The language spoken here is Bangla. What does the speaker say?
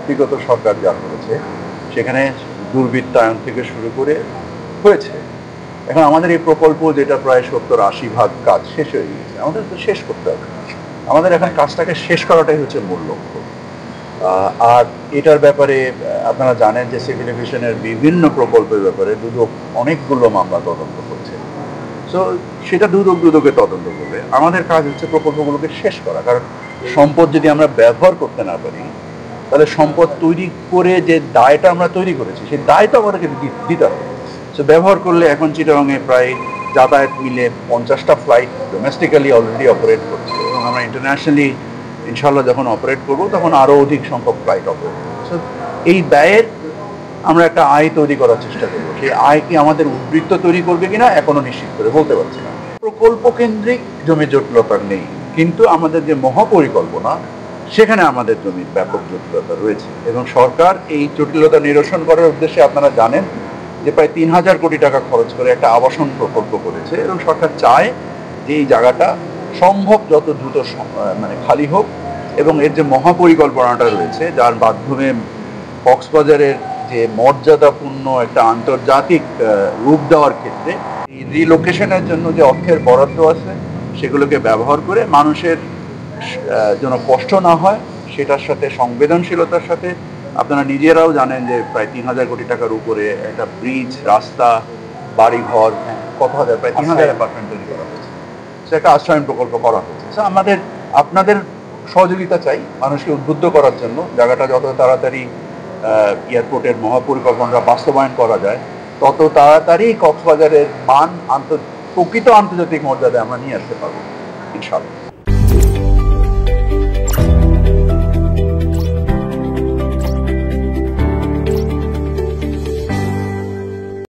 বিগত সরকার যা করেছে সেখানে দুর্বৃত্তায়ন থেকে শুরু করে হয়েছে। এখন আমাদের এই প্রকল্প যেটা প্রায় 70-80% কাজ শেষ হয়ে গেছে, আমাদের তো শেষ করতে হবে। আমাদের এখন কাজটাকে শেষ করাটাই হচ্ছে মূল লক্ষ্য। আর এটার ব্যাপারে আপনারা জানেন যে সিভিল এভিয়েশনের বিভিন্ন প্রকল্পের ব্যাপারে দুদক অনেকগুলো মামলা তদন্ত করছে। সো সেটা দুদকে তদন্ত করবে। আমাদের কাজ হচ্ছে প্রকল্পগুলোকে শেষ করা, কারণ সম্পদ যদি আমরা ব্যবহার করতে না পারি তাহলে সম্পদ তৈরি করে যে দায়টা আমরা তৈরি করেছি সেই দায় তো আমাদেরকে দিতে হবে। সো ব্যবহার করলে এখন চিটাগংয়ে প্রায় যাতায়াত মিলে 50টা ফ্লাইট ডোমেস্টিক্যালি অলরেডি অপারেট করছে, এবং আমরা ইন্টারন্যাশনালি ইনশাল্লাহ যখন অপারেট করব তখন আরও অধিক সংখ্যক ফ্লাইট অপারেট করব। সো এই ব্যয়ের আমরা একটা আয় তৈরি করার চেষ্টা করবো। সেই আয় কি আমাদের উদ্বৃত্ত তৈরি করবে কিনা এখনো নিশ্চিত করে বলতে পারছি না। প্রকল্প কেন্দ্রিক জমি জটিলতা নেই, কিন্তু আমাদের যে মহাপরিকল্পনা সেখানে আমাদের জমির ব্যাপক জটিলতা রয়েছে, এবং সরকার এই জটিলতা নিরসন করার উদ্দেশ্যে আপনারা জানেন যে প্রায় 3000 কোটি টাকা খরচ করে একটা আবাসন প্রকল্প করেছে, এবং সরকার চায় যে এই জায়গাটা সম্ভব যত দ্রুত খালি হোক, এবং এর যে মহাপরিকল্পনাটা রয়েছে যার মাধ্যমে কক্সবাজারের যে মর্যাদাপূর্ণ একটা আন্তর্জাতিক রূপ দেওয়ার ক্ষেত্রে এই রিলোকেশনের জন্য যে অর্থের বরাদ্দ আছে সেগুলোকে ব্যবহার করে মানুষের যেন কষ্ট না হয় সেটার সাথে সংবেদনশীলতার সাথে আপনারা নিজেরাও জানেন যে প্রায় 3000 কোটি টাকার উপরে একটা ব্রিজ, রাস্তা, বাড়িঘর, কত হাজার, প্রায় 3000 অ্যাপার্টমেন্ট তৈরি করা হয়েছে। সে একটা আশ্রয়ণ প্রকল্প করা হয়েছে। আমাদের আপনাদের সহযোগিতা চাই মানুষকে উদ্বুদ্ধ করার জন্য জায়গাটা যত তাড়াতাড়ি এয়ারপোর্টের মহাপরিকল্পনাটা বাস্তবায়ন করা যায় তত তাড়াতাড়ি কক্সবাজারের মান প্রকৃত আন্তর্জাতিক মর্যাদায় আমরা নিয়ে আসতে পারবো ইনশাআল্লাহ।